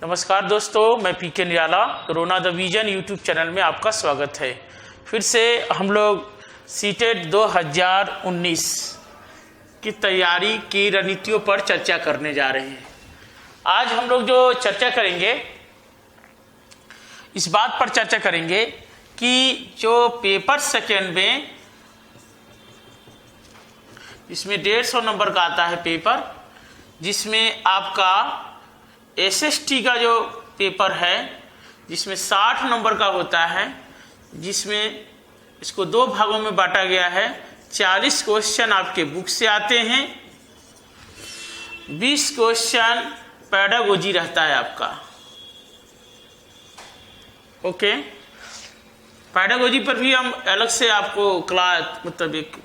नमस्कार दोस्तों, मैं PK Nirala corona the vision YouTube channel में आपका स्वागत है। फिर से हम लोग सीटेट 2019 की तैयारी की रणनीतियों पर चर्चा करने जा रहे हैं। आज हम लोग जो चर्चा करेंगे, इस बात पर चर्चा करेंगे कि जो पेपर सेकेंड में इसमें 150 नंबर का आता है पेपर, जिसमें आपका एसएसटी का जो पेपर है जिसमें 60 नंबर का होता है, जिसमें इसको दो भागों में बांटा गया है। 40 क्वेश्चन आपके बुक से आते हैं, 20 क्वेश्चन पेडागोजी रहता है आपका। ओके, पेडागोजी पर भी हम अलग से आपको क्लास मतलब एक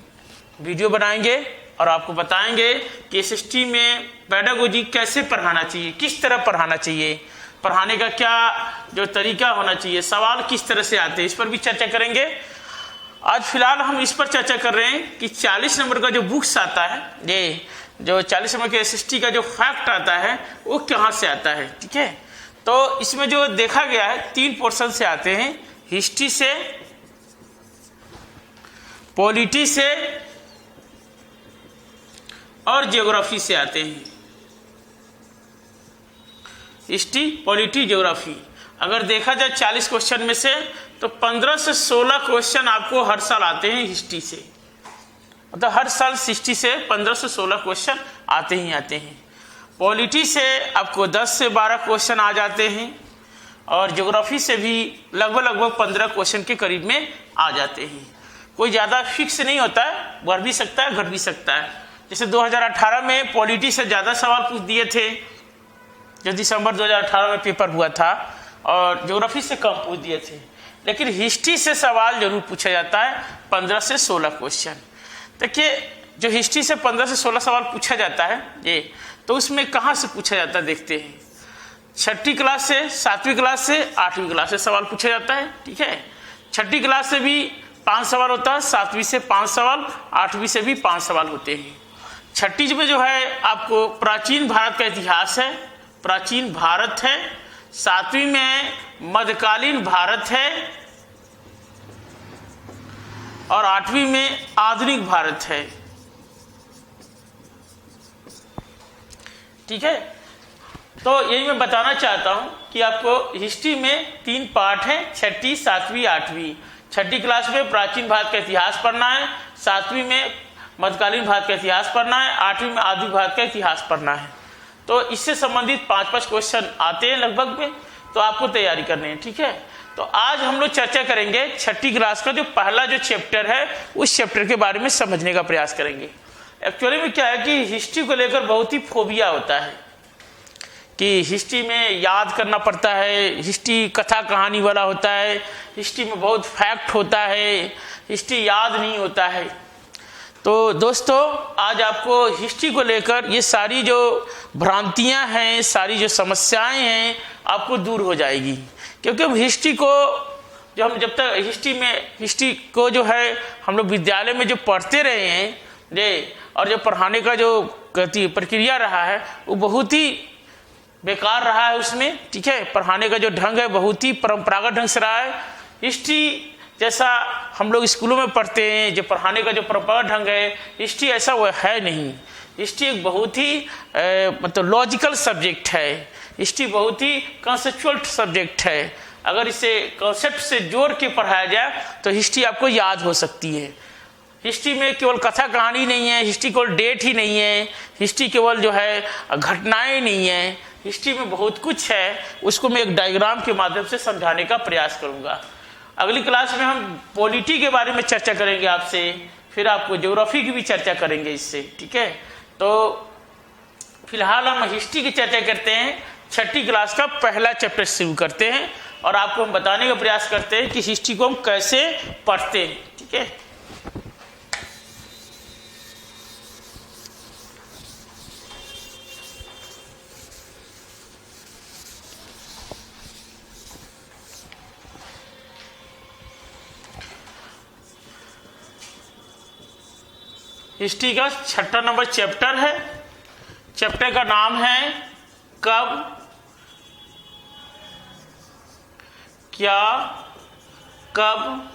वीडियो बनाएंगे और आपको बताएंगे कि एसएसटी में पेडागोजी कैसे पढ़ाना चाहिए, किस तरह पढ़ाना चाहिए, पढ़ाने का क्या जो तरीका होना चाहिए, सवाल किस तरह से आते हैं, इस पर भी चर्चा करेंगे। आज फिलहाल हम इस पर चर्चा कर रहे हैं कि 40 नंबर का जो बुक्स आता है, ये जो 40 नंबर के एसएसटी का जो फैक्ट आता है वो कहाँ से आता है। ठीक है, तो इसमें जो देखा गया है 3 पोर्शन से आते हैं, हिस्ट्री से, पॉलिटी से और ज्योग्राफी से आते हैं। History, polity, geography. अगर देखा जाए 40 क्वेश्चन में से तो 15 से 16 क्वेश्चन आपको हर साल आते हैं हिस्ट्री से, मतलब हर साल हिस्ट्री से 15 से 16 क्वेश्चन आते ही आते हैं। पॉलिटी से आपको 10 से 12 क्वेश्चन आ जाते हैं और ज्योग्राफी से भी लगभग 15 क्वेश्चन के करीब में आ जाते हैं। कोई ज़्यादा फिक्स नहीं होता है, बढ़ भी सकता है घट भी सकता है। जैसे 2018 में पॉलिटी से ज़्यादा सवाल पूछ दिए थे, जो दिसंबर 2018 में पेपर हुआ था, और ज्योग्राफी से कम पूछ दिए थे। लेकिन हिस्ट्री से सवाल जरूर पूछा जाता है, 15 से 16 क्वेश्चन। देखिए, जो हिस्ट्री से 15 से 16 सवाल पूछा जाता है ये, तो उसमें कहाँ से पूछा जाता है देखते हैं। 6ठी क्लास से, 7वीं क्लास से, 8वीं क्लास से सवाल पूछा जाता है। ठीक है, 6ठी क्लास से भी 5 सवाल होता है, 7वीं से 5 सवाल, 8वीं से भी 5 सवाल होते हैं। 6ठी में जो है आपको प्राचीन भारत का इतिहास है, प्राचीन भारत है। 7वीं में मध्यकालीन भारत है और 8वीं में आधुनिक भारत है। ठीक है, तो यही मैं बताना चाहता हूं कि आपको हिस्ट्री में 3 पार्ट हैं, 6ठी, 7वीं, 8वीं। 6ठी क्लास में प्राचीन भारत का इतिहास पढ़ना है, 7वीं में मध्यकालीन भारत का इतिहास पढ़ना है, 8वीं में आधुनिक भारत का इतिहास पढ़ना है। तो इससे संबंधित 5-5 क्वेश्चन आते हैं लगभग में, तो आपको तैयारी करनी है। ठीक है, तो आज हम लोग चर्चा करेंगे 6ठी क्लास का जो पहला जो चैप्टर है, उस चैप्टर के बारे में समझने का प्रयास करेंगे। एक्चुअली में क्या है कि हिस्ट्री को लेकर बहुत ही फोबिया होता है कि हिस्ट्री में याद करना पड़ता है, हिस्ट्री कथा कहानी वाला होता है, हिस्ट्री में बहुत फैक्ट होता है, हिस्ट्री याद नहीं होता है। तो दोस्तों, आज आपको हिस्ट्री को लेकर ये सारी जो भ्रांतियां हैं, सारी जो समस्याएं हैं, आपको दूर हो जाएगी। क्योंकि हिस्ट्री को जो हम जब तक हिस्ट्री को जो है हम लोग विद्यालय में जो पढ़ते रहे हैं ये, और जो पढ़ाने का जो प्रक्रिया रहा है वो बहुत ही बेकार रहा है उसमें। ठीक है, पढ़ाने का जो ढंग है बहुत ही परंपरागत ढंग से रहा है। हिस्ट्री जैसा हम लोग स्कूलों में पढ़ते हैं, जो पढ़ाने का जो परंपरागत ढंग है, हिस्ट्री ऐसा वो है नहीं। हिस्ट्री एक बहुत ही मतलब लॉजिकल सब्जेक्ट है, हिस्ट्री बहुत ही कॉन्सेप्चुअल सब्जेक्ट है। अगर इसे कॉन्सेप्ट से जोड़ के पढ़ाया जाए तो हिस्ट्री आपको याद हो सकती है। हिस्ट्री में केवल कथा कहानी नहीं है, हिस्ट्री केवल डेट ही नहीं है, हिस्ट्री केवल जो है घटनाएं नहीं है, हिस्ट्री में बहुत कुछ है। उसको मैं एक डायग्राम के माध्यम से समझाने का प्रयास करूंगा। अगली क्लास में हम पॉलिटी के बारे में चर्चा करेंगे आपसे, फिर आपको ज्योग्राफी की भी चर्चा करेंगे इससे। ठीक है, तो फिलहाल हम हिस्ट्री की चर्चा करते हैं। 6ठी क्लास का पहला चैप्टर शुरू करते हैं और आपको हम बताने का प्रयास करते हैं कि हिस्ट्री को हम कैसे पढ़ते हैं। ठीक है, हिस्ट्री का 6ठा नंबर चैप्टर है। चैप्टर का नाम है कब, क्या, कब,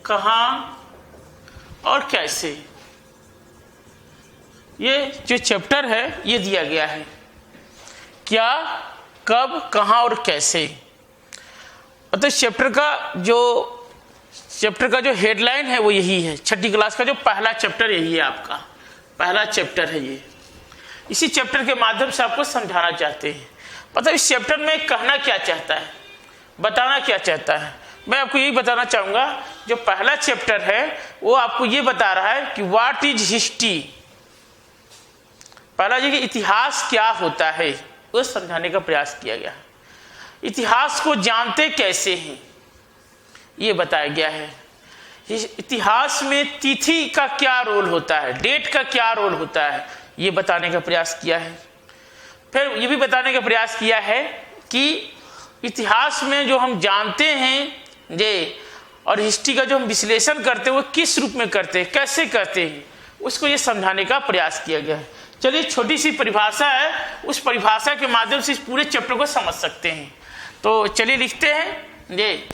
कहाँ और कैसे। ये जो चैप्टर है ये दिया गया है, क्या, कब, कहाँ और कैसे। मतलब चैप्टर का जो हेडलाइन है वो यही है। छठी क्लास का जो पहला चैप्टर यही है, आपका पहला चैप्टर है ये। इसी चैप्टर के माध्यम से आपको समझाना चाहते हैं। मतलब इस चैप्टर में कहना क्या चाहता है, बताना क्या चाहता है। मैं आपको यही बताना चाहूँगा, जो पहला चैप्टर है वो आपको ये बता रहा है कि व्हाट इज हिस्ट्री। पहला ये कि इतिहास क्या होता है वो समझाने का प्रयास किया गया है। इतिहास को जानते कैसे हैं ये बताया गया है। इतिहास में तिथि का क्या रोल होता है, डेट का क्या रोल होता है, ये बताने का प्रयास किया है। फिर ये भी बताने का प्रयास किया है कि इतिहास में जो हम जानते हैं ये, और हिस्ट्री का जो हम विश्लेषण करते हैं वो किस रूप में करते हैं, कैसे करते हैं, उसको ये समझाने का प्रयास किया गया है। चलिए, छोटी सी परिभाषा है, उस परिभाषा के माध्यम से इस पूरे चैप्टर को समझ सकते हैं। तो चलिए लिखते हैं। ये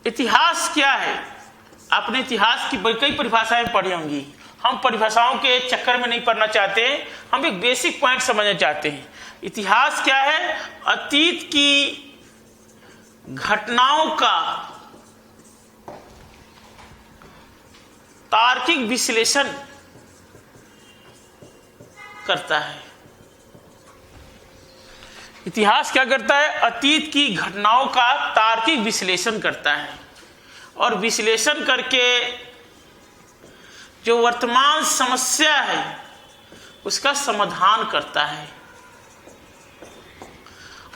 इतिहास क्या है। आपने इतिहास की कई परिभाषाएं पढ़ी होंगी। हम परिभाषाओं के चक्कर में नहीं पढ़ना चाहते, हम एक बेसिक पॉइंट समझना चाहते हैं। इतिहास क्या है? अतीत की घटनाओं का तार्किक विश्लेषण करता है। इतिहास क्या करता है? अतीत की घटनाओं का तार्किक विश्लेषण करता है, और विश्लेषण करके जो वर्तमान समस्या है उसका समाधान करता है,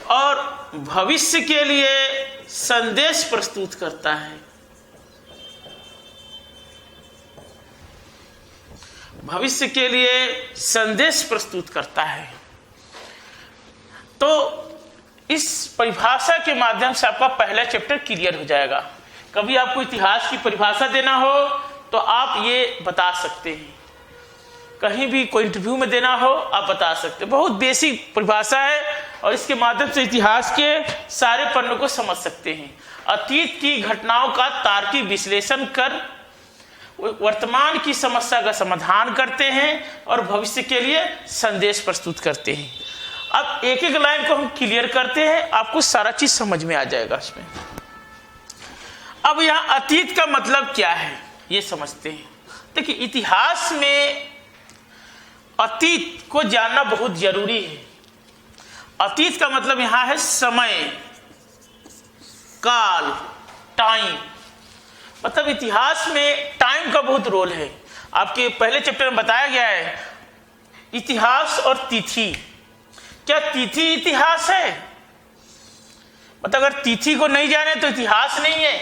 और भविष्य के लिए संदेश प्रस्तुत करता है। भविष्य के लिए संदेश प्रस्तुत करता है। तो इस परिभाषा के माध्यम से आपका पहला चैप्टर क्लियर हो जाएगा। कभी आपको इतिहास की परिभाषा देना हो तो आप ये बता सकते हैं, कहीं भी कोई इंटरव्यू में देना हो आप बता सकते हैं। बहुत बेसिक परिभाषा है, और इसके माध्यम से इतिहास के सारे पन्नों को समझ सकते हैं। अतीत की घटनाओं का तार्किक विश्लेषण कर वर्तमान की समस्या का समाधान करते हैं, और भविष्य के लिए संदेश प्रस्तुत करते हैं। अब एक एक लाइन को हम क्लियर करते हैं, आपको सारा चीज समझ में आ जाएगा इसमें। अब यहाँ अतीत का मतलब क्या है ये समझते हैं। देखिए, इतिहास में अतीत को जानना बहुत जरूरी है। अतीत का मतलब यहाँ है समय, काल, टाइम। मतलब इतिहास में टाइम का बहुत रोल है। आपके पहले चैप्टर में बताया गया है इतिहास और तिथि। क्या तिथि इतिहास है? मतलब अगर तिथि को नहीं जाने तो इतिहास नहीं है।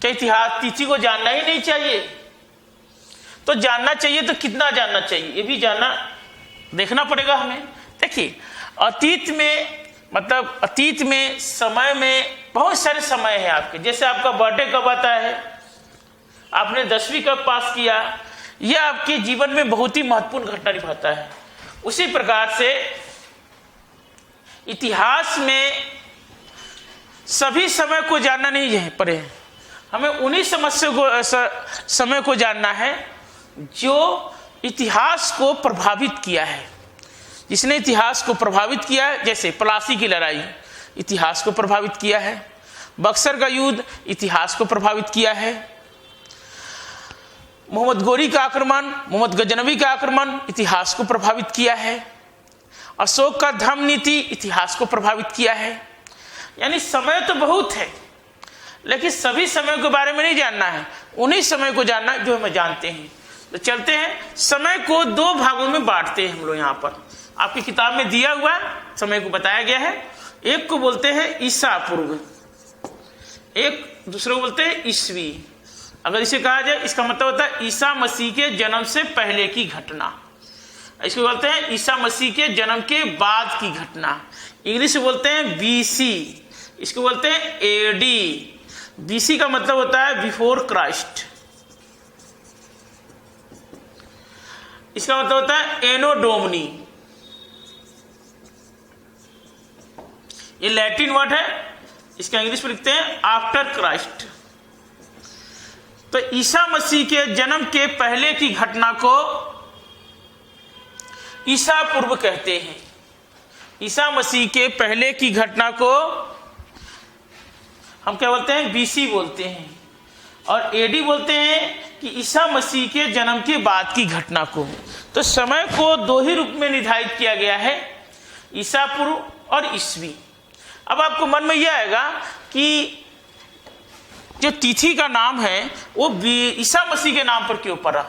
क्या इतिहास तिथि को जानना ही नहीं चाहिए? तो जानना चाहिए, तो कितना जानना चाहिए ये भी देखना पड़ेगा हमें। देखिए, अतीत में मतलब अतीत में समय में बहुत सारे समय हैं आपके। जैसे आपका बर्थडे कब आता है, आपने 10वीं कब पास किया, यह आपके जीवन में बहुत ही महत्वपूर्ण घटना निभाता है। उसी प्रकार से इतिहास में सभी समय को जानना नहीं है पड़े, हमें उन्हीं समय को जानना है जो इतिहास को प्रभावित किया है, जिसने इतिहास को प्रभावित किया है। जैसे प्लासी की लड़ाई इतिहास को प्रभावित किया है, बक्सर का युद्ध इतिहास को प्रभावित किया है, मोहम्मद गोरी का आक्रमण, मोहम्मद गजनवी का आक्रमण इतिहास को प्रभावित किया है, अशोक का धर्म नीति इतिहास को प्रभावित किया है। यानी समय तो बहुत है, लेकिन सभी समय के बारे में नहीं जानना है, उन्हीं समय को जानना जो हम जानते हैं। तो चलते हैं, समय को 2 भागों में बांटते हैं हम लोग। यहाँ पर आपकी किताब में दिया हुआ समय को बताया गया है। एक को बोलते हैं ईसा पूर्व, एक दूसरे को बोलते हैं ईस्वी। अगर इसे कहा जाए, इसका मतलब होता है ईसा मसीह के जन्म से पहले की घटना। इसको बोलते हैं ईसा मसीह के जन्म के बाद की घटना। इंग्लिश में बोलते हैं बीसी, इसको बोलते हैं एडी। बीसी का मतलब होता है बिफोर क्राइस्ट, इसका मतलब होता है एनो डोमनी। ये लैटिन वर्ड है, इसका इंग्लिश में लिखते हैं आफ्टर क्राइस्ट। तो ईसा मसीह के जन्म के पहले की घटना को ईसा पूर्व कहते हैं। ईसा मसीह के पहले की घटना को हम क्या बोलते हैं, बीसी बोलते हैं, और एडी बोलते हैं कि ईसा मसीह के जन्म के बाद की घटना को। तो समय को दो ही रूप में निर्धारित किया गया है, ईसा पूर्व और ईसवी। अब आपको मन में यह आएगा कि जो तिथि का नाम है वो ईसा मसीह के नाम पर क्यों पड़ा।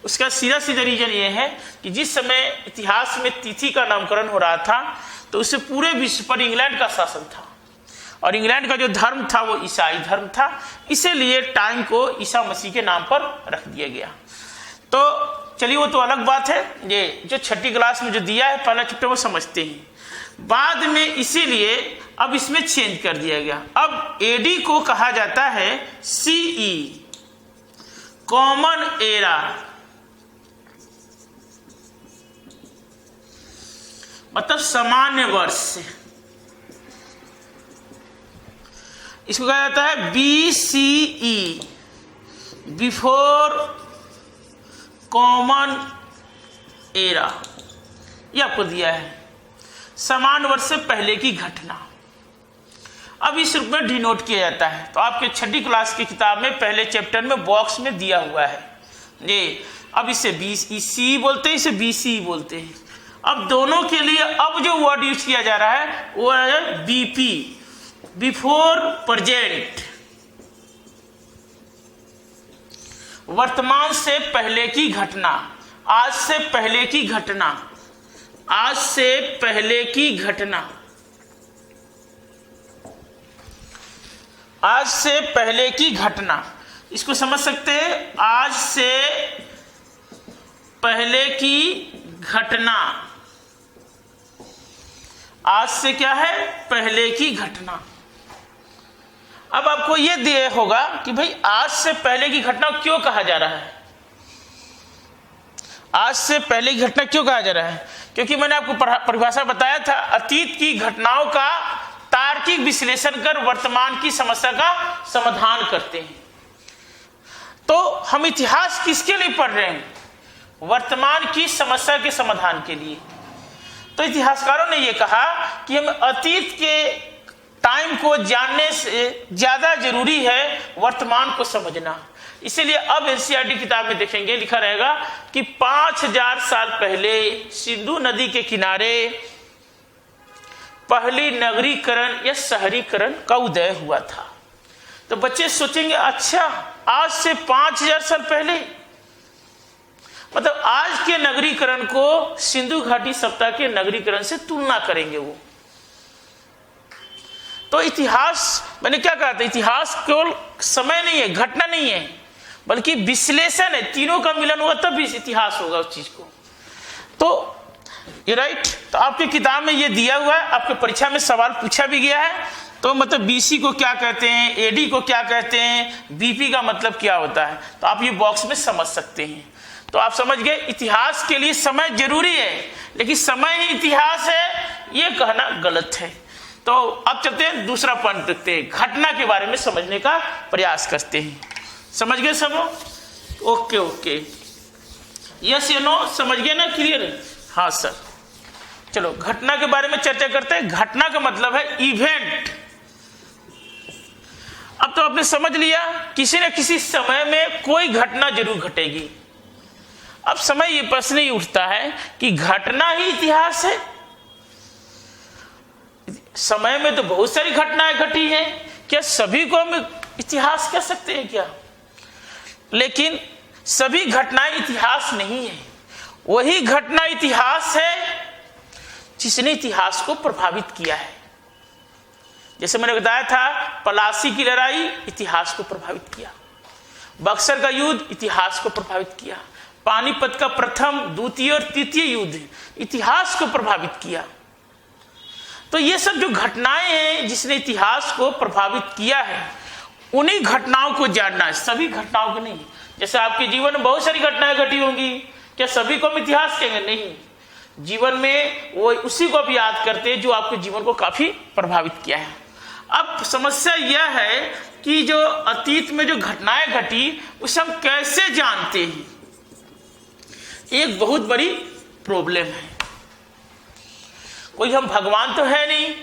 उसका सीधा सीधा रीजन ये है कि जिस समय इतिहास में तिथि का नामकरण हो रहा था तो उससे पूरे विश्व पर इंग्लैंड का शासन था, और इंग्लैंड का जो धर्म था वो ईसाई धर्म था, इसीलिए टाइम को ईसा मसीह के नाम पर रख दिया गया। तो चलिए वो तो अलग बात है, ये जो छठी क्लास में जो दिया है पहला चैप्टर वो समझते हैं। बाद में इसीलिए अब इसमें चेंज कर दिया गया। अब एडी को कहा जाता है सीई, कॉमन एरा, मतलब सामान्य वर्ष। इसको कहा जाता है बीसीई, बिफोर कॉमन एरा। ये आपको दिया है, समान वर्ष से पहले की घटना। अब इस रूप में डिनोट किया जाता है। तो आपके छठी क्लास की किताब में पहले चैप्टर में बॉक्स में दिया हुआ है ये। अब इसे बीसी बोलते हैं, इसे बीसी बोलते हैं। अब दोनों के लिए अब जो वर्ड यूज किया जा रहा है वो है बीपी, बिफोर प्रेजेंट, वर्तमान से पहले की घटना, आज से पहले की घटना, आज से पहले की घटना, आज से पहले की घटना। इसको समझ सकते हैं, आज से पहले की घटना। आज से क्या है, पहले की घटना। अब आपको यह दिया होगा कि भाई आज से पहले की घटना क्यों कहा जा रहा है, आज से पहले की घटना क्यों कहा जा रहा है। क्योंकि मैंने आपको परिभाषा बताया था, अतीत की घटनाओं का तार्किक विश्लेषण कर वर्तमान की समस्या का समाधान करते हैं। तो हम इतिहास किसके लिए पढ़ रहे हैं, वर्तमान की समस्या के समाधान के लिए। तो इतिहासकारों ने यह कहा कि हम अतीत के टाइम को जानने से ज्यादा जरूरी है वर्तमान को समझना। इसीलिए अब एनसीईआरटी किताब में देखेंगे लिखा रहेगा कि 5000 साल पहले सिंधु नदी के किनारे पहली नगरीकरण या शहरीकरण का उदय हुआ था। तो बच्चे सोचेंगे अच्छा आज से 5000 साल पहले, मतलब आज के नगरीकरण को सिंधु घाटी सभ्यता के नगरीकरण से तुलना करेंगे वो। तो इतिहास, मैंने क्या कहा था, इतिहास केवल समय नहीं है, घटना नहीं है, बल्कि विश्लेषण है। तीनों का मिलन होगा तब भी इतिहास होगा उस चीज को। तो ये राइट। तो आपकी किताब में ये दिया हुआ है, आपके परीक्षा में सवाल पूछा भी गया है। तो मतलब बीसी को क्या कहते हैं, एडी को क्या कहते हैं, बीपी का मतलब क्या होता है, तो आप ये बॉक्स में समझ सकते हैं। तो आप समझ गए इतिहास के लिए समय जरूरी है, लेकिन समय ही इतिहास है ये कहना गलत है। तो अब चलते हैं दूसरा पॉइंट देखते हैं, घटना के बारे में समझने का प्रयास करते हैं। समझ गए सब? ओके ओके, यस या नो, समझ गए ना, क्लियर है? हाँ सर। चलो घटना के बारे में चर्चा करते हैं। घटना का मतलब है इवेंट। अब तो आपने समझ लिया किसी न किसी समय में कोई घटना जरूर घटेगी। अब समय ये प्रश्न ही उठता है कि घटना ही इतिहास है। समय में तो बहुत सारी घटनाएं घटी हैं, क्या सभी को हम इतिहास कह सकते हैं क्या? लेकिन सभी घटनाएं इतिहास नहीं है। वही घटना इतिहास है जिसने इतिहास को प्रभावित किया है। जैसे मैंने बताया था, पलासी की लड़ाई इतिहास को प्रभावित किया, बक्सर का युद्ध इतिहास को प्रभावित किया, पानीपत का प्रथम, द्वितीय और तृतीय युद्ध इतिहास को प्रभावित किया। तो ये सब जो घटनाएं हैं जिसने इतिहास को प्रभावित किया है, उन्हीं घटनाओं को जानना है, सभी घटनाओं को नहीं। जैसे आपके जीवन में बहुत सारी घटनाएं घटी होंगी, क्या सभी को हम इतिहास कहेंगे? नहीं, जीवन में वो उसी को आप याद करते हैं जो आपके जीवन को काफी प्रभावित किया है। अब समस्या यह है कि जो अतीत में जो घटनाएं घटी उसे हम कैसे जानते हैं, एक बहुत बड़ी प्रॉब्लम है। कोई हम भगवान तो है नहीं,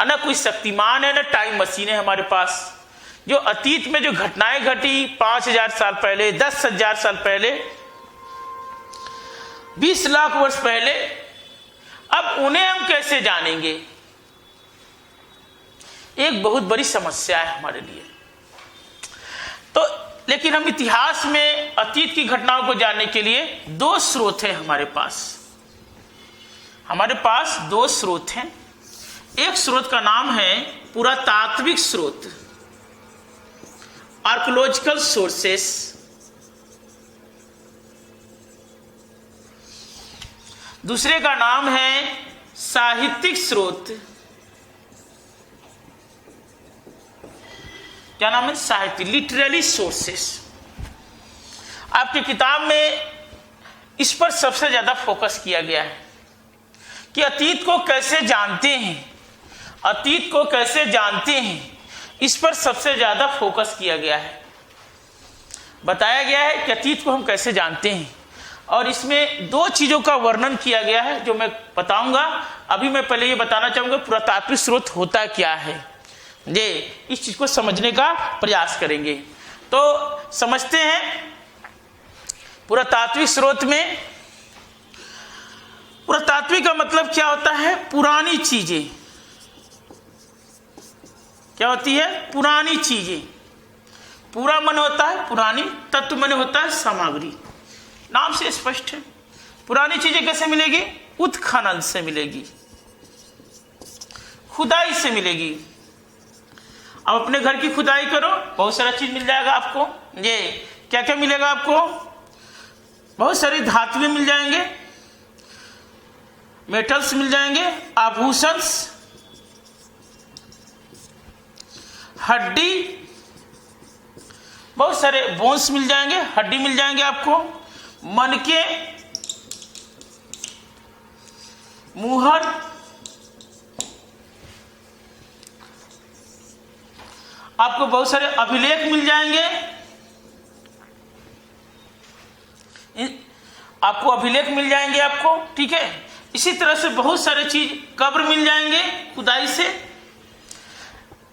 ना कोई शक्तिमान है, ना टाइम मशीन है हमारे पास। जो अतीत में जो घटनाएं घटी 5000 साल पहले, 10,000 साल पहले, 20 लाख वर्ष पहले, अब उन्हें हम कैसे जानेंगे, एक बहुत बड़ी समस्या है हमारे लिए। तो लेकिन हम इतिहास में अतीत की घटनाओं को जानने के लिए दो स्रोत हैं हमारे पास। हमारे पास दो स्रोत हैं। एक स्रोत का नाम है पुरातात्विक स्रोत, आर्कियोलॉजिकल सोर्सेस। दूसरे का नाम है साहित्यिक स्रोत। क्या नाम है? साहित्य, लिटरेरी सोर्सेस। आपकी किताब में इस पर सबसे ज्यादा फोकस किया गया है कि अतीत को कैसे जानते हैं, अतीत को कैसे जानते हैं, इस पर सबसे ज्यादा फोकस किया गया है। बताया गया है कि अतीत को हम कैसे जानते हैं, और इसमें दो चीजों का वर्णन किया गया है जो मैं बताऊंगा। अभी मैं पहले ये बताना चाहूंगा पुरातात्विक स्रोत होता क्या है, ये इस चीज को समझने का प्रयास करेंगे। तो समझते हैं पुरातात्विक स्रोत में, पुरातात्विक का मतलब क्या होता है? पुरानी चीजें। क्या होती है? पुरानी चीजें। पूरा मन होता है पुरानी, तत्व मन होता है सामग्री। नाम से स्पष्ट है। पुरानी चीजें कैसे मिलेगी? उत्खनन से मिलेगी, खुदाई से मिलेगी। अब अपने घर की खुदाई करो, बहुत सारा चीज मिल जाएगा आपको। ये क्या क्या मिलेगा आपको? बहुत सारी धातुएं मिल जाएंगे, मेटल्स मिल जाएंगे, आभूषण, हड्डी, बहुत सारे बोन्स मिल जाएंगे, हड्डी मिल जाएंगे आपको, मनके, मुहर, आपको बहुत सारे अभिलेख मिल जाएंगे, आपको अभिलेख मिल जाएंगे आपको, ठीक है। इसी तरह से बहुत सारे चीज, कब्र मिल जाएंगे खुदाई से,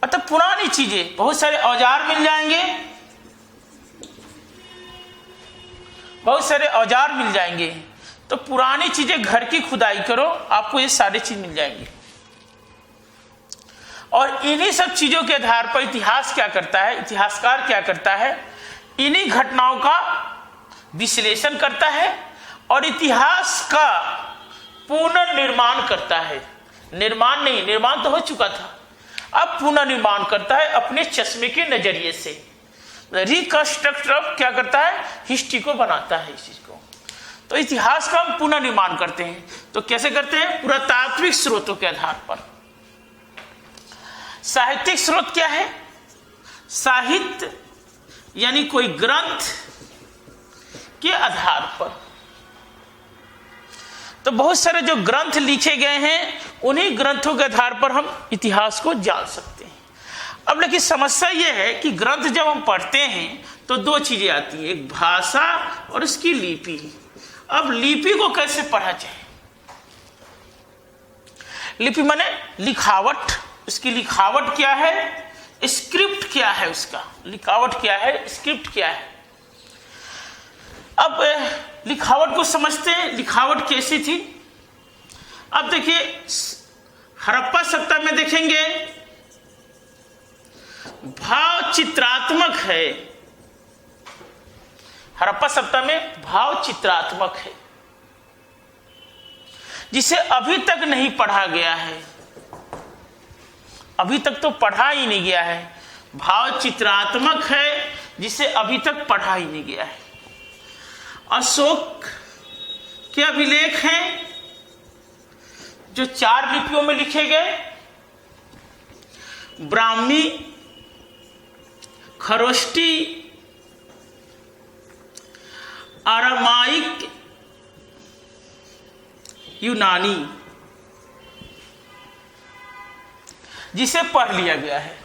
मतलब पुरानी चीजें। बहुत सारे औजार मिल जाएंगे, बहुत सारे औजार मिल जाएंगे। तो पुरानी चीजें, घर की खुदाई करो, आपको ये सारी चीज मिल जाएंगी। और इन्हीं सब चीजों के आधार पर इतिहास क्या करता है, इतिहासकार क्या करता है, इन्हीं घटनाओं का विश्लेषण करता है और इतिहास का पुनर्निर्माण करता है। निर्माण नहीं, निर्माण तो हो चुका था, अब पुनर्निर्माण करता है अपने चश्मे के नजरिए से। रिकंस्ट्रक्ट क्या करता है? हिस्ट्री को बनाता है इस चीज को। तो इतिहास का हम पुनर्निर्माण करते हैं। तो कैसे करते हैं? पुरातात्विक स्रोतों के आधार पर। साहित्यिक स्रोत क्या है? साहित्य यानी कोई ग्रंथ के आधार पर। तो बहुत सारे जो ग्रंथ लिखे गए हैं, उन्हीं ग्रंथों के आधार पर हम इतिहास को जान सकते हैं। अब लेकिन समस्या यह है कि ग्रंथ जब हम पढ़ते हैं तो दो चीजें आती हैं, एक भाषा और उसकी लिपि। अब लिपि को कैसे पढ़ा जाए? लिपि माने लिखावट। उसकी लिखावट क्या है, स्क्रिप्ट क्या है, उसका लिखावट क्या है, स्क्रिप्ट क्या है। अब लिखावट को समझते हैं, लिखावट कैसी थी। अब देखिए हड़प्पा सभ्यता में देखेंगे भाव चित्रात्मक है। हड़प्पा सभ्यता में भाव चित्रात्मक है, जिसे अभी तक नहीं पढ़ा गया है, अभी तक तो पढ़ा ही नहीं गया है। भाव चित्रात्मक है जिसे अभी तक पढ़ा ही नहीं गया है। अशोक के अभिलेख हैं जो 4 लिपियों में लिखे गए, ब्राह्मी, खरोष्टी, अरामाइक, यूनानी, जिसे पढ़ लिया गया है।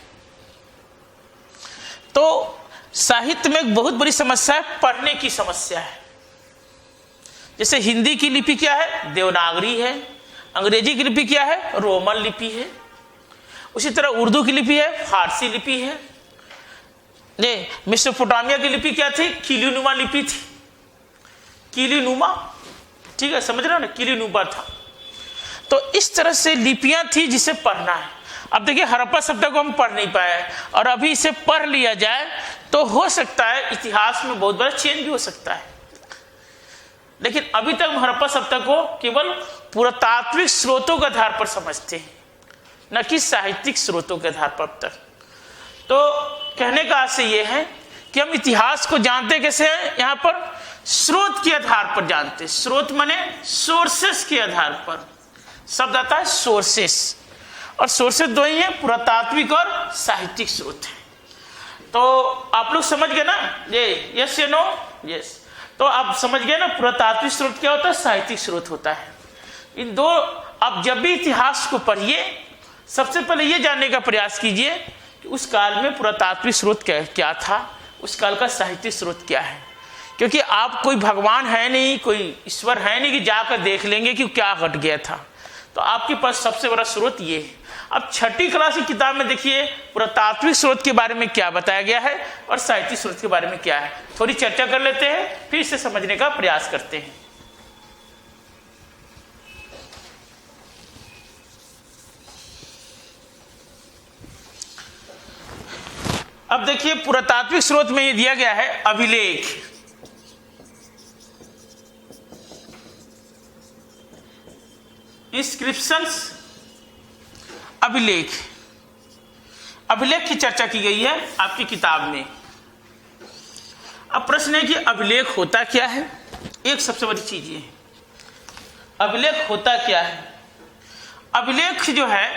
तो साहित्य में एक बहुत बड़ी समस्या है, पढ़ने की समस्या है। जैसे हिंदी की लिपि क्या है? देवनागरी है। अंग्रेजी की लिपि क्या है? रोमन लिपि है। उसी तरह उर्दू की लिपि है, फारसी लिपि है। ये मेसोपोटामिया की लिपि क्या थी? कीलीनुमा लिपि थी। कीलीनुमा, ठीक है, समझ रहे हो ना, कीलीनुमा था। तो इस तरह से लिपियां थी जिसे पढ़ना है। अब देखिए हड़प्पा सभ्यता को हम पढ़ नहीं पाए और अभी इसे पढ़ लिया जाए तो हो सकता है इतिहास में बहुत बड़ा चेंज भी हो सकता है। लेकिन अभी तक हम हड़प्पा सभ्यता को केवल पुरातात्विक स्रोतों के आधार पर समझते हैं, न कि साहित्यिक स्रोतों के आधार पर अब तक। तो कहने का आशय यह है कि हम इतिहास को जानते कैसे हैं? यहाँ पर स्रोत के आधार पर जानते। स्रोत माने सोर्सेस के आधार पर। शब्द आता है सोर्सेस, और सोर्सेस दो ही हैं, पुरातात्विक और साहित्यिक स्रोत है। तो आप लोग समझ गए ना ये? यस या नो? यस। तो आप समझ गए ना पुरातात्विक स्रोत क्या होता है, साहित्यिक स्रोत होता है। इन दो, आप जब भी इतिहास को पढ़िए सबसे पहले ये जानने का प्रयास कीजिए कि उस काल में पुरातात्विक स्रोत क्या था, उस काल का साहित्यिक स्रोत क्या है। क्योंकि आप कोई भगवान है नहीं, कोई ईश्वर है नहीं कि जाकर देख लेंगे कि क्या घट गया था। तो आपके पास सबसे बड़ा स्रोत ये है। अब छठी क्लास की किताब में देखिए पुरातात्विक स्रोत के बारे में क्या बताया गया है और साहित्यिक स्रोत के बारे में क्या है। थोड़ी चर्चा कर लेते हैं, फिर इसे समझने का प्रयास करते हैं। अब देखिए पुरातात्विक स्रोत में ये दिया गया है अभिलेख। इंस्क्रिप्शंस, अभिलेख। अभिलेख की चर्चा की गई है आपकी किताब में। अब प्रश्न है कि अभिलेख होता क्या है? एक सबसे बड़ी चीज ये, अभिलेख होता क्या है? अभिलेख जो है,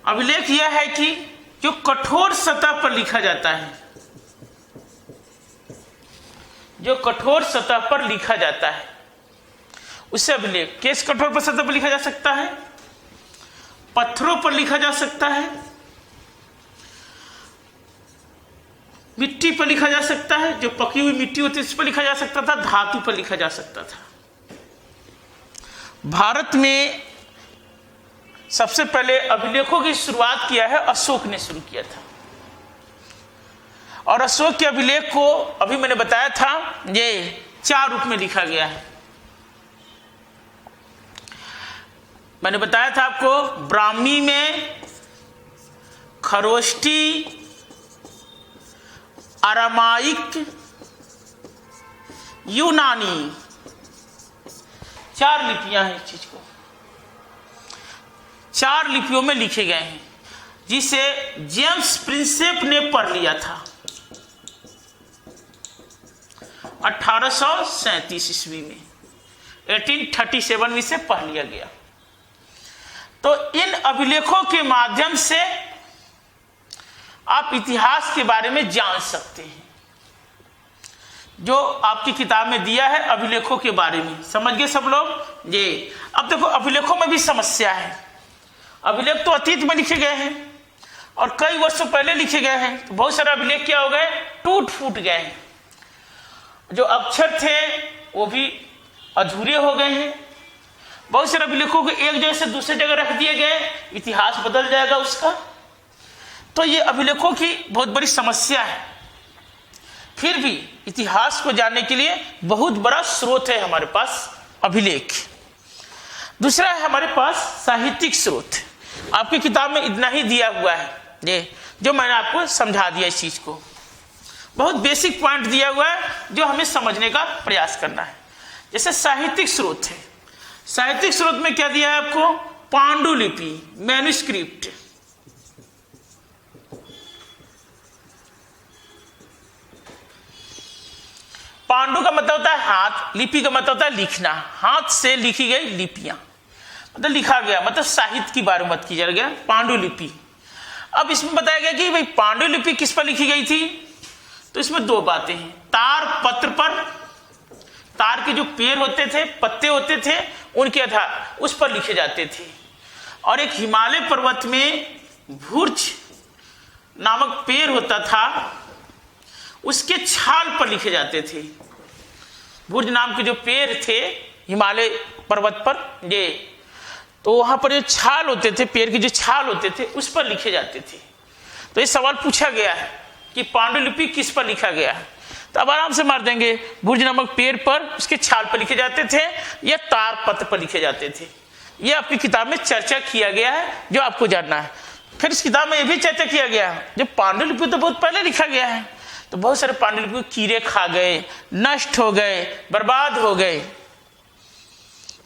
अभिलेख यह है कि जो कठोर सतह पर लिखा जाता है, जो कठोर सतह पर लिखा जाता है उससे अभिलेख। किस कठोर पर सतह पर लिखा जा सकता है? पत्थरों पर लिखा जा सकता है, मिट्टी पर लिखा जा सकता है, जो पकी हुई मिट्टी होती है उस पर लिखा जा सकता था, धातु पर लिखा जा सकता था। भारत में सबसे पहले अभिलेखों की शुरुआत किया है अशोक ने शुरू किया था। और अशोक के अभिलेख को अभी मैंने बताया था ये 4 रूप में लिखा गया है। मैंने बताया था आपको, ब्राह्मी में, खरोष्टी, अरामाइक, यूनानी, 4 लिपियां हैं। इस चीज को 4 लिपियों में लिखे गए हैं, जिसे जेम्स प्रिंसेप ने पढ़ लिया था 1837 ईस्वी में। 1837 में से पढ़ लिया गया। तो इन अभिलेखों के माध्यम से आप इतिहास के बारे में जान सकते हैं। जो आपकी किताब में दिया है अभिलेखों के बारे में, समझ गए सब लोग? ये अब देखो अभिलेखों में भी समस्या है। अभिलेख तो अतीत में लिखे गए हैं और कई वर्षों पहले लिखे गए हैं, तो बहुत सारे अभिलेख क्या हो गए? टूट फूट गए हैं। जो अक्षर थे वो भी अधूरे हो गए हैं। बहुत सारे अभिलेखों को एक जगह से दूसरी जगह रख दिए गए, इतिहास बदल जाएगा उसका। तो ये अभिलेखों की बहुत बड़ी समस्या है। फिर भी इतिहास को जानने के लिए बहुत बड़ा स्रोत है हमारे पास अभिलेख। दूसरा है हमारे पास साहित्यिक स्रोत। आपकी किताब में इतना ही दिया हुआ है, ये जो मैंने आपको समझा दिया। इस चीज को बहुत बेसिक पॉइंट दिया हुआ है जो हमें समझने का प्रयास करना है। जैसे साहित्यिक स्रोत है, साहित्यिक स्रोत में क्या दिया है आपको? पांडुलिपि, मैन्युस्क्रिप्ट। पांडु का मतलब होता है हाथ, लिपि का मतलब होता है लिखना, हाथ से लिखी गई लिपियां, मतलब लिखा गया, मतलब साहित्य की बारे में बात की जा रही है। पांडुलिपि। अब इसमें बताया गया कि भाई पांडुलिपि किस पर लिखी गई थी, तो इसमें 2 बातें हैं। तार पत्र पर तार के जो पेड़ होते थे, पत्ते होते थे, उनके आधार उस पर लिखे जाते थे। और एक हिमालय पर्वत में भुर्ज नामक पेड़ होता था, उसके छाल पर लिखे जाते थे। भुर्ज नाम के जो पेड़ थे हिमालय पर्वत पर, ये तो वहां पर जो छाल होते थे, पेड़ के जो छाल होते थे, उस पर लिखे जाते थे। तो ये सवाल पूछा गया है कि पांडुलिपि किस पर लिखा गया है, तो अब आराम से मार देंगे, भुर्ज नामक पेड़ पर उसके छाल पर लिखे जाते थे या तार पत्र पर लिखे जाते थे। ये आपकी किताब में चर्चा किया गया है, जो आपको जानना है। फिर इस किताब में यह भी चर्चा किया गया है, जो पांडुलिपि तो बहुत पहले लिखा गया है, तो बहुत सारे पांडुलिपि कीड़े खा गए, नष्ट हो गए, बर्बाद हो गए।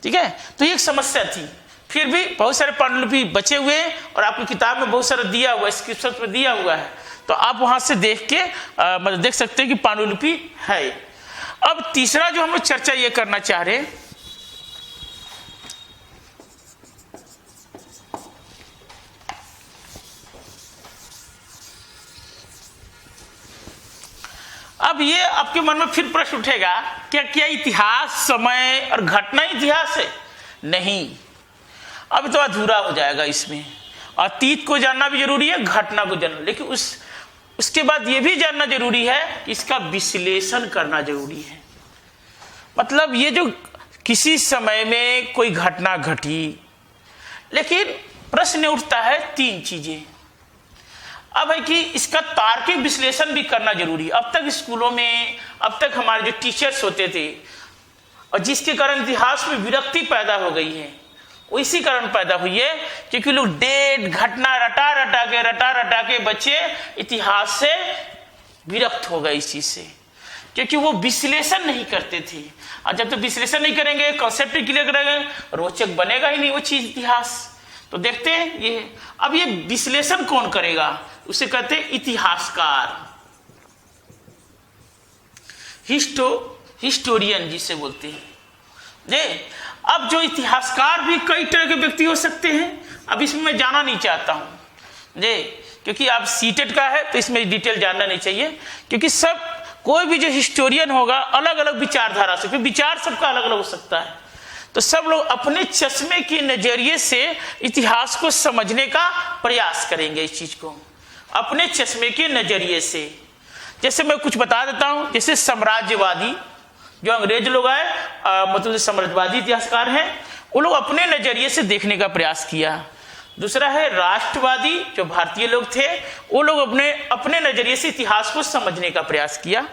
ठीक है, तो ये एक समस्या थी। फिर भी बहुत सारे पांडुलिपि बचे हुए हैं और आपकी किताब में बहुत सारा दिया हुआ है, स्क्रिप्शन में दिया हुआ है, तो आप वहां से देख के मतलब देख सकते हैं कि पांडुलिपि है। अब तीसरा जो हम लोग चर्चा ये करना चाह रहे हैं, अब ये आपके मन में फिर प्रश्न उठेगा, क्या इतिहास समय और घटना इतिहास है? नहीं, अब तो अधूरा हो जाएगा इसमें। अतीत को जानना भी जरूरी है, घटना को जानना, लेकिन उसके बाद ये भी जानना जरूरी है कि इसका विश्लेषण करना जरूरी है। मतलब ये जो किसी समय में कोई घटना घटी, लेकिन प्रश्न उठता है तीन चीजें। अब है कि इसका तार्किक विश्लेषण भी करना जरूरी है। अब तक स्कूलों में, अब तक हमारे जो टीचर्स होते थे, और जिसके कारण इतिहास में विरक्ति पैदा हो गई है, वो इसी कारण पैदा हुई है क्योंकि लोग डेट घटना रटा रटा के बच्चे इतिहास से विरक्त हो गए इस चीज से, क्योंकि वो विश्लेषण नहीं करते थे। और जब तक विश्लेषण नहीं करेंगे, कॉन्सेप्ट क्लियर करेंगे, रोचक बनेगा ही नहीं वो चीज इतिहास। तो देखते हैं ये, अब ये विश्लेषण कौन करेगा? उसे कहते हैं इतिहासकार, हिस्टोरियन जिसे बोलते हैं। अब जो इतिहासकार भी कई तरह के व्यक्ति हो सकते हैं, अब इसमें मैं जाना नहीं चाहता हूं क्योंकि आप सीटेट का है तो इसमें डिटेल जानना नहीं चाहिए, क्योंकि सब कोई भी जो हिस्टोरियन होगा अलग अलग विचारधारा से, फिर विचार सबका अलग अलग हो सकता है, तो सब लोग अपने चश्मे के नजरिए से इतिहास को समझने का प्रयास करेंगे। इस चीज को अपने चश्मे के नजरिए से, जैसे मैं कुछ बता देता हूं, जैसे साम्राज्यवादी जो अंग्रेज लोग आए, मतलब साम्राज्यवादी इतिहासकार हैं, वो लोग अपने नजरिए से देखने का प्रयास किया। दूसरा है राष्ट्रवादी, जो भारतीय लोग थे, वो लोग अपने नजरिए से इतिहास को समझने का प्रयास किया।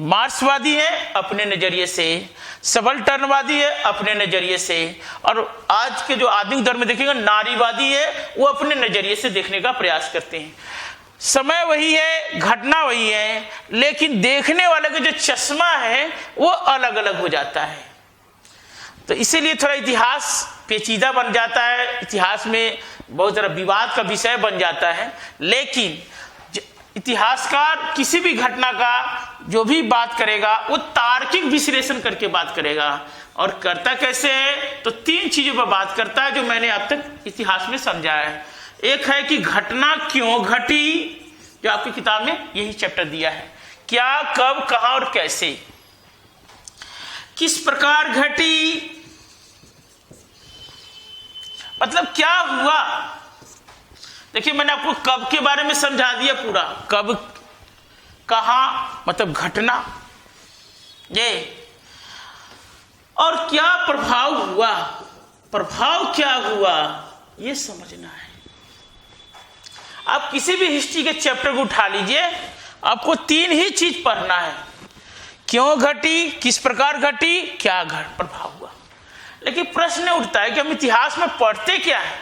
मार्क्सवादी है अपने नजरिए से, सबल्टर्नवादी है अपने नजरिए से, और आज के जो आधुनिक दौर में देखेंगे नारीवादी है, वो अपने नजरिए से देखने का प्रयास करते हैं। समय वही है, घटना वही है, लेकिन देखने वाले का जो चश्मा है वो अलग अलग हो जाता है। तो इसीलिए थोड़ा इतिहास पेचीदा बन जाता है, इतिहास में बहुत सारा विवाद का विषय बन जाता है। लेकिन इतिहासकार किसी भी घटना का जो भी बात करेगा वो तार्किक विश्लेषण करके बात करेगा, और करता कैसे है? तो तीन चीजों पर बात करता है जो मैंने अब तक इतिहास में समझाया है। एक है कि घटना क्यों घटी, जो आपकी किताब में यही चैप्टर दिया है, क्या, कब, कहां और कैसे, किस प्रकार घटी, मतलब क्या हुआ। देखिए मैंने आपको कब के बारे में समझा दिया पूरा, कब, कहां मतलब घटना ये, और क्या प्रभाव हुआ, प्रभाव क्या हुआ, ये समझना है। आप किसी भी हिस्ट्री के चैप्टर को उठा लीजिए, आपको तीन ही चीज पढ़ना है, क्यों घटी, किस प्रकार घटी, क्या प्रभाव हुआ। लेकिन प्रश्न उठता है कि हम इतिहास में पढ़ते क्या है?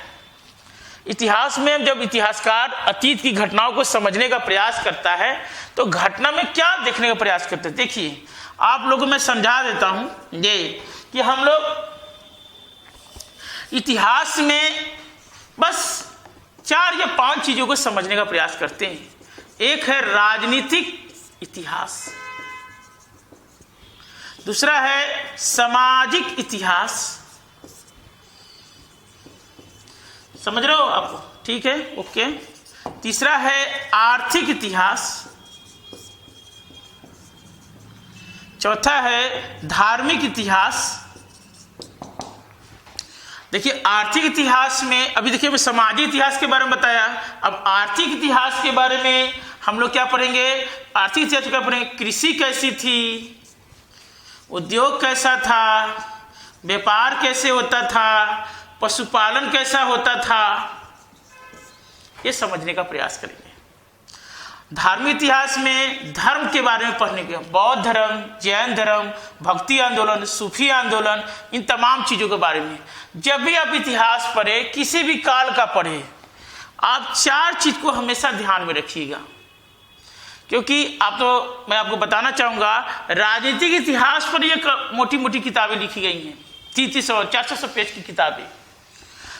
इतिहास में जब इतिहासकार अतीत की घटनाओं को समझने का प्रयास करता है तो घटना में क्या देखने का प्रयास करते हैं? देखिए आप लोगों को मैं समझा देता हूं ये कि हम लोग इतिहास में बस 4 या 5 चीजों को समझने का प्रयास करते हैं। एक है राजनीतिक इतिहास, दूसरा है सामाजिक इतिहास, समझ रहे हो आप? ठीक है, ओके। तीसरा है आर्थिक इतिहास, चौथा है धार्मिक इतिहास। देखिए आर्थिक इतिहास में, अभी देखिए मैं सामाजिक इतिहास के बारे में बताया, अब आर्थिक इतिहास के बारे में हम लोग क्या पढ़ेंगे, आर्थिक इतिहास क्या पढ़ेंगे, कृषि कैसी थी, उद्योग कैसा था, व्यापार कैसे होता था, पशुपालन कैसा होता था, ये समझने का प्रयास करेंगे। धार्मिक इतिहास में धर्म के बारे में पढ़ने के, बौद्ध धर्म, जैन धर्म, भक्ति आंदोलन, सूफी आंदोलन, इन तमाम चीज़ों के बारे में जब भी आप इतिहास पढ़े, किसी भी काल का पढ़े, आप 4 चीज को हमेशा ध्यान में रखिएगा। क्योंकि मैं आपको बताना चाहूँगा, राजनीतिक इतिहास पर ये मोटी मोटी किताबें लिखी गई हैं, 300-400 पेज की किताबें।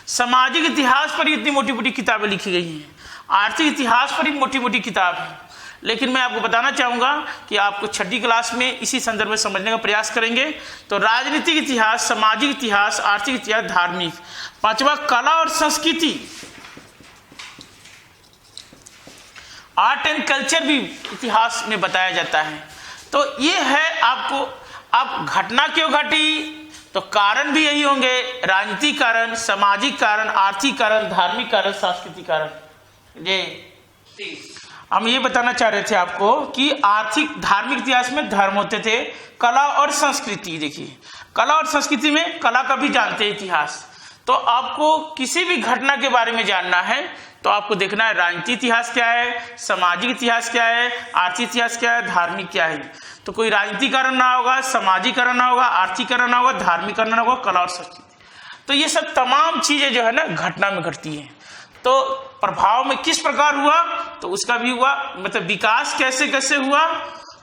सामाजिक इतिहास पर इतनी मोटी मोटी किताबें लिखी गई हैं, आर्थिक इतिहास पर ही मोटी मोटी किताब है। लेकिन मैं आपको बताना चाहूँगा कि आपको 6ठी क्लास में इसी संदर्भ में समझने का प्रयास करेंगे। तो राजनीतिक इतिहास, सामाजिक इतिहास, आर्थिक इतिहास, धार्मिक। 5वां कला और संस्कृति, आर्ट एंड कल्चर भी इतिहास में बताया जाता है। तो ये है आपको, अब घटना क्यों घटी, तो कारण भी यही होंगे, राजनीतिक कारण, सामाजिक कारण, आर्थिक कारण, धार्मिक कारण, सांस्कृतिक कारण। जी हम ये बताना चाह रहे थे आपको कि आर्थिक धार्मिक इतिहास में धर्म होते थे, कला और संस्कृति। देखिए कला और संस्कृति में, कला का भी जानते हैं इतिहास। तो आपको किसी भी घटना के बारे में जानना है तो आपको देखना है राजनीतिक इतिहास क्या है, सामाजिक इतिहास क्या है, आर्थिक इतिहास क्या है, धार्मिक क्या है। तो कोई राजनीतिक कारण ना होगा, सामाजिक कारण ना होगा, आर्थिक कारण ना होगा, धार्मिक कारण ना होगा, कला और संस्कृति। तो ये सब तमाम चीजें जो है ना घटना में घटती हैं। तो प्रभाव में किस प्रकार हुआ, तो उसका भी हुआ, मतलब विकास कैसे कैसे हुआ,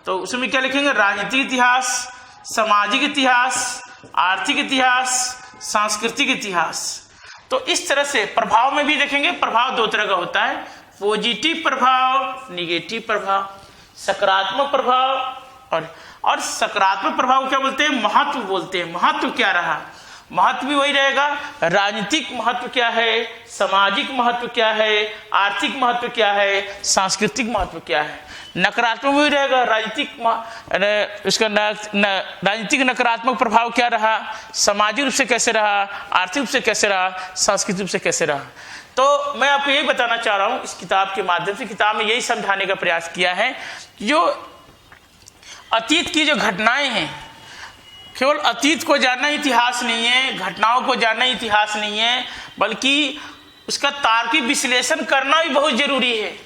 तो उसमें क्या लिखेंगे, राजनीतिक इतिहास, सामाजिक इतिहास, आर्थिक इतिहास, सांस्कृतिक इतिहास। तो इस तरह से प्रभाव में भी देखेंगे। प्रभाव 2 तरह का होता है, पॉजिटिव प्रभाव, निगेटिव प्रभाव, सकारात्मक प्रभाव और सकारात्मक प्रभाव क्या बोलते हैं, महत्व बोलते हैं। महत्व क्या रहा, महत्व भी वही रहेगा, राजनीतिक महत्व क्या है, सामाजिक महत्व क्या है, आर्थिक महत्व क्या है, सांस्कृतिक महत्व क्या है। नकारात्मक भी रहेगा, राजनीतिक नकारात्मक प्रभाव क्या रहा, सामाजिक रूप से कैसे रहा, आर्थिक रूप से कैसे रहा, सांस्कृतिक रूप से कैसे रहा। तो मैं आपको यही बताना चाह रहा हूँ इस किताब के माध्यम से। किताब में यही समझाने का प्रयास किया है, जो अतीत की जो घटनाएं हैं, केवल अतीत को जानना इतिहास नहीं है, घटनाओं को जानना इतिहास नहीं है, बल्कि उसका तार्किक विश्लेषण करना भी बहुत जरूरी है।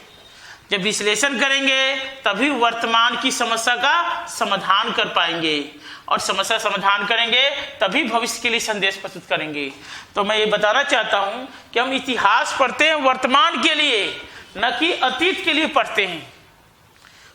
जब विश्लेषण करेंगे तभी वर्तमान की समस्या का समाधान कर पाएंगे, और समस्या समाधान करेंगे तभी भविष्य के लिए संदेश प्रस्तुत करेंगे। तो मैं ये बताना चाहता हूँ कि हम इतिहास पढ़ते हैं वर्तमान के लिए, न कि अतीत के लिए पढ़ते हैं।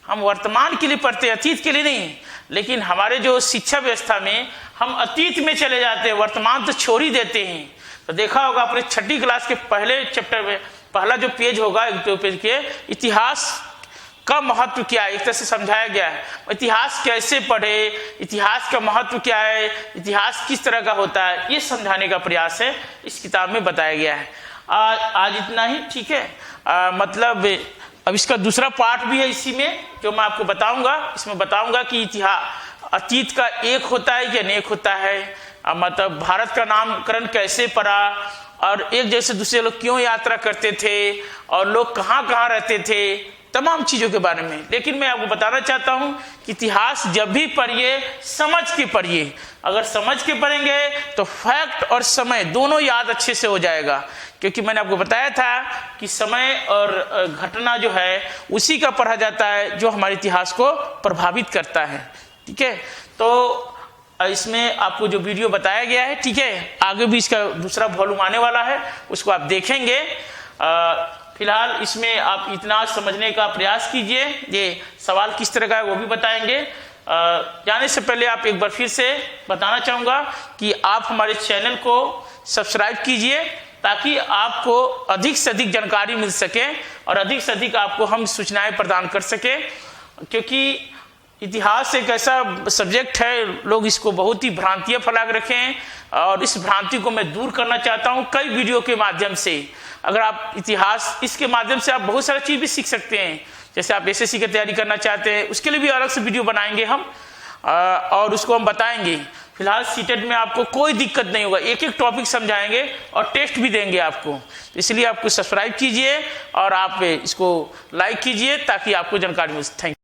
हम वर्तमान के लिए पढ़ते हैं, अतीत के लिए नहीं। लेकिन हमारे जो शिक्षा व्यवस्था में हम अतीत में चले जाते हैं, वर्तमान तो छोड़ ही देते हैं। तो देखा होगा अपने 6ठी क्लास के पहले चैप्टर में पहला जो पेज होगा, 1-2 पेज के, इतिहास का महत्व क्या है, एक तरह से समझाया गया है। इतिहास कैसे पढ़े, इतिहास का महत्व क्या है, इतिहास किस तरह का होता है, ये समझाने का प्रयास है इस किताब में बताया गया है। आज इतना ही, ठीक है। मतलब अब इसका दूसरा पार्ट भी है इसी में, जो मैं आपको बताऊंगा। इसमें बताऊंगा कि इतिहास अतीत का एक होता है कि अनेक होता है, मतलब भारत का नामकरण कैसे पड़ा, और एक जैसे दूसरे लोग क्यों यात्रा करते थे, और लोग कहाँ कहाँ रहते थे, तमाम चीज़ों के बारे में। लेकिन मैं आपको बताना चाहता हूँ कि इतिहास जब भी पढ़िए, समझ के पढ़िए। अगर समझ के पढ़ेंगे तो फैक्ट और समय दोनों याद अच्छे से हो जाएगा, क्योंकि मैंने आपको बताया था कि समय और घटना जो है उसी का पढ़ा जाता है जो हमारे इतिहास को प्रभावित करता है। ठीक है, तो इसमें आपको जो वीडियो बताया गया है, ठीक है, आगे भी इसका दूसरा वॉल्यूम आने वाला है, उसको आप देखेंगे। फिलहाल इसमें आप इतना समझने का प्रयास कीजिए। ये सवाल किस तरह का है वो भी बताएंगे। जाने से पहले आप एक बार फिर से बताना चाहूँगा कि आप हमारे चैनल को सब्सक्राइब कीजिए, ताकि आपको अधिक से अधिक जानकारी मिल सके और अधिक से अधिक आपको हम सूचनाएं प्रदान कर सके। क्योंकि इतिहास एक ऐसा सब्जेक्ट है, लोग इसको बहुत ही भ्रांतियाँ फैला के रखे हैं, और इस भ्रांति को मैं दूर करना चाहता हूँ कई वीडियो के माध्यम से। अगर आप इतिहास, इसके माध्यम से आप बहुत सारी चीज़ भी सीख सकते हैं। जैसे आप एसएससी की तैयारी करना चाहते हैं, उसके लिए भी अलग से वीडियो बनाएंगे हम। और उसको हम बताएंगे। फिलहाल सीटेट में आपको कोई दिक्कत नहीं होगा, एक एक टॉपिक समझाएंगे और टेस्ट भी देंगे आपको। इसलिए आपको सब्सक्राइब कीजिए और आप इसको लाइक कीजिए ताकि आपको जानकारी मिल। Thank you.